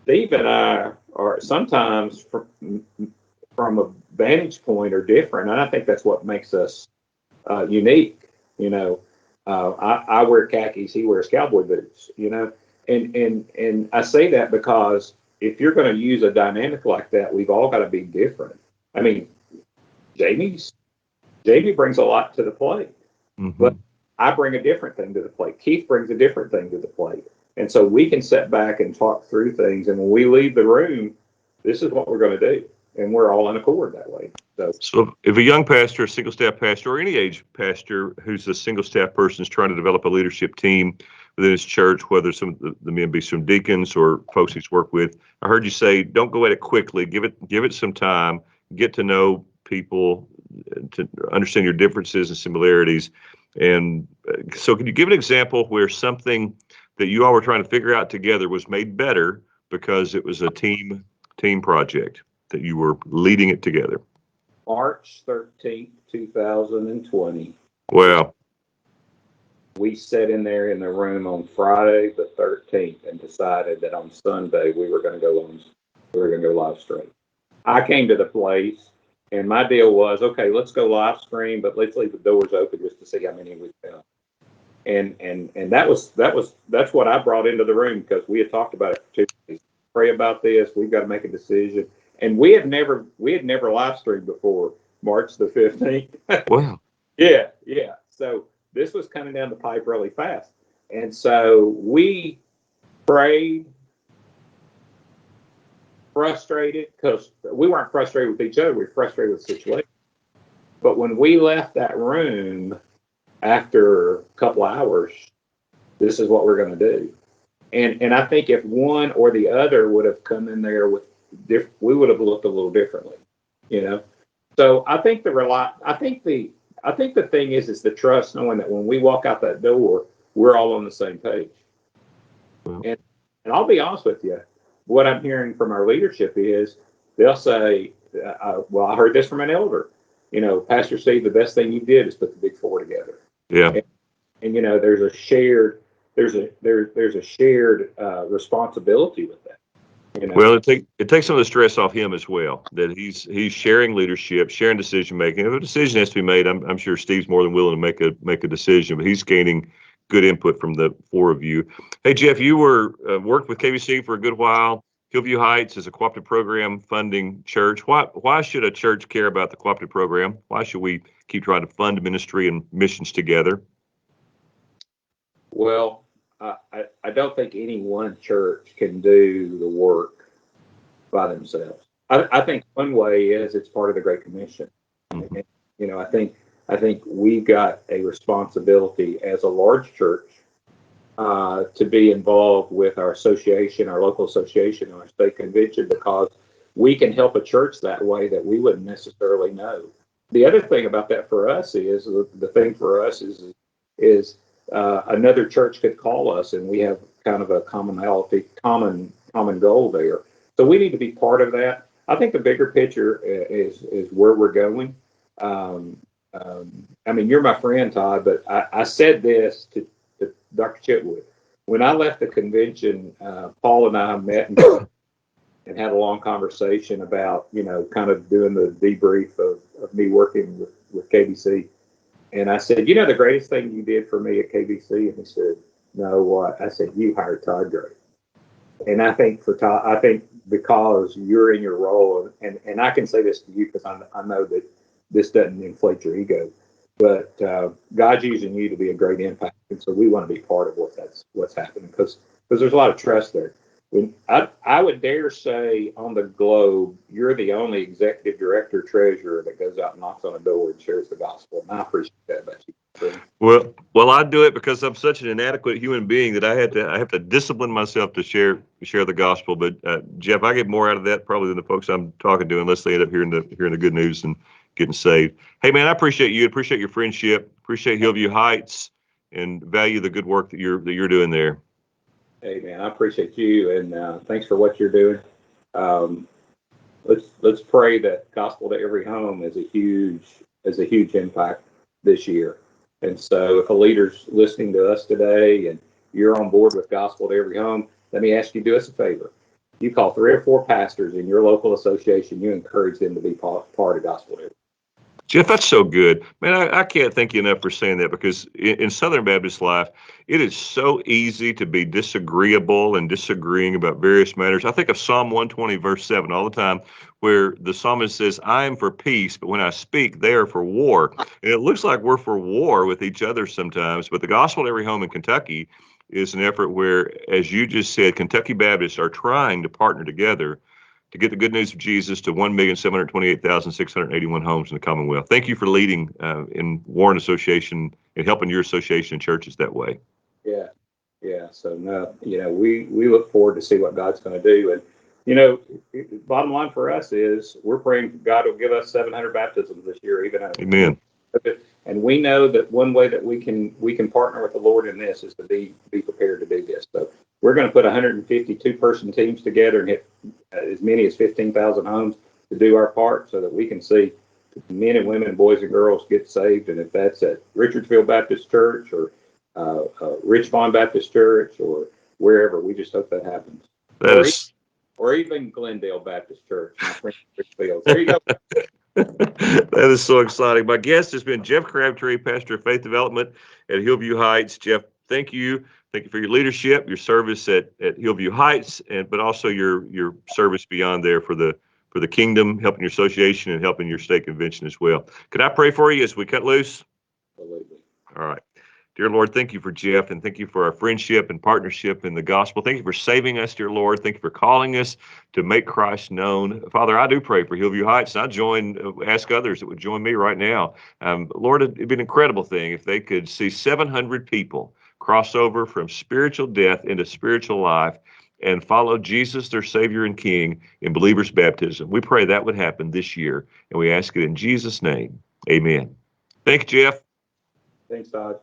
Steve and I are sometimes from a vantage point are different, and I think that's what makes us unique. I wear khakis, he wears cowboy boots. And I say that because if you're going to use a dynamic like that, we've all got to be different. I mean, Jamie brings a lot to the plate, but I bring a different thing to the plate. Keith brings a different thing to the plate. And so we can sit back and talk through things. And when we leave the room, this is what we're going to do. And we're all in accord that way. So if a young pastor, a single staff pastor, or any age pastor who's a single staff person is trying to develop a leadership team within his church, whether some of the men be some deacons or folks he's worked with, I heard you say, don't go at it quickly. Give it some time. Get to know people, to understand your differences and similarities. And so can you give an example where something that you all were trying to figure out together was made better because it was a team project that you were leading it together? March 13th, 2020. Wow. We sat in there in the room on Friday the 13th and decided that on Sunday we were going to go live stream. I came to the place and my deal was, okay, let's go live stream, but let's leave the doors open just to see how many we found. And that's what I brought into the room, because we had talked about it for 2 days. Pray about this. We've got to make a decision. And we had never live streamed before March the 15th. Wow. Yeah. So this was coming down the pipe really fast. And so we prayed frustrated because we weren't frustrated with each other. We were frustrated with the situation. But when we left that room after a couple hours, this is what we're going to do. And I think if one or the other would have come in there with we would have looked a little differently, you know. So I think I think the thing is the trust, knowing that when we walk out that door, we're all on the same page. And I'll be honest with you, what I'm hearing from our leadership is they'll say, well, I heard this from an elder, you know, Pastor Steve, the best thing you did is put the big four together. Yeah. And you know, there's a shared responsibility with that. You know? Well, it takes some of the stress off him as well, that he's sharing leadership, sharing decision making. If a decision has to be made, I'm sure Steve's more than willing to make a decision, but he's gaining good input from the four of you. Hey, Jeff, you were worked with KBC for a good while. Hillview Heights is a cooperative program funding church. Why should a church care about the cooperative program? Why should we keep trying to fund ministry and missions together? Well, I don't think any one church can do the work by themselves. I think one way is it's part of the Great Commission. Mm-hmm. And, you know, I think we've got a responsibility as a large church to be involved with our association, our local association, our state convention, because we can help a church that way that we wouldn't necessarily know. The other thing about that for us is another church could call us, and we have kind of a common goal there. So we need to be part of that. I think the bigger picture is where we're going. I mean, you're my friend, Todd, but I said this to Dr. Chitwood. When I left the convention, Paul and I met and had a long conversation about, you know, kind of doing the debrief of me working with KBC. And I said, you know, the greatest thing you did for me at KBC? And he said, no, what? I said, you hired Todd Gray. And I think for Todd, because you're in your role, and I can say this to you because I know that this doesn't inflate your ego, but God's using you to be a great impact. And so we want to be part of what's happening because there's a lot of trust there. I would dare say on the globe, you're the only executive director treasurer that goes out and knocks on a door and shares the gospel. And I appreciate that about you. Well, I do it because I'm such an inadequate human being that I have to discipline myself to share the gospel. But Jeff, I get more out of that probably than the folks I'm talking to, unless they end up hearing the good news and getting saved. Hey, man, I appreciate you. Appreciate your friendship. Appreciate Hillview Heights, and value the good work that you're doing there. Hey, man, I appreciate you, and thanks for what you're doing. Let's pray that Gospel to Every Home is a huge impact this year. And so if a leader's listening to us today and you're on board with Gospel to Every Home, let me ask you to do us a favor. You call 3 or 4 pastors in your local association, you encourage them to be part of Gospel to Every Home. Jeff, that's so good. Man, I can't thank you enough for saying that, because in Southern Baptist life, it is so easy to be disagreeable and disagreeing about various matters. I think of Psalm 120, verse 7 all the time, where the psalmist says, I am for peace, but when I speak, they are for war. And it looks like we're for war with each other sometimes, but the Gospel to Every Home in Kentucky is an effort where, as you just said, Kentucky Baptists are trying to partner together to get the good news of Jesus to 1,728,681 homes in the Commonwealth. Thank you for leading in Warren Association and helping your association and churches that way. Yeah. So no, we look forward to see what God's going to do. And bottom line for us is we're praying God will give us 700 baptisms this year, even. Amen. And we know that one way that we can partner with the Lord in this is to be prepared to do this. So we're going to put 152 person teams together and hit as many as 15,000 homes to do our part, so that we can see men and women, boys and girls get saved. And if that's at Richardsville Baptist Church or Richmond Baptist Church or wherever, we just hope that happens. Or even Glendale Baptist Church. My friend Richfield. There you go. That is so exciting. My guest has been Jeff Crabtree, Pastor of Faith Development at Hillview Heights. Jeff, thank you. Thank you for your leadership, your service at Hillview Heights, but also your service beyond there for the kingdom, helping your association and helping your state convention as well. Could I pray for you as we cut loose? Absolutely. All right. Dear Lord, thank you for Jeff, and thank you for our friendship and partnership in the gospel. Thank you for saving us, dear Lord. Thank you for calling us to make Christ known. Father, I do pray for Hillview Heights, and ask others that would join me right now. Lord, it'd be an incredible thing if they could see 700 people cross over from spiritual death into spiritual life and follow Jesus, their Savior and King, in believers' baptism. We pray that would happen this year, and we ask it in Jesus' name. Amen. Thank you, Jeff. Thanks, Todd.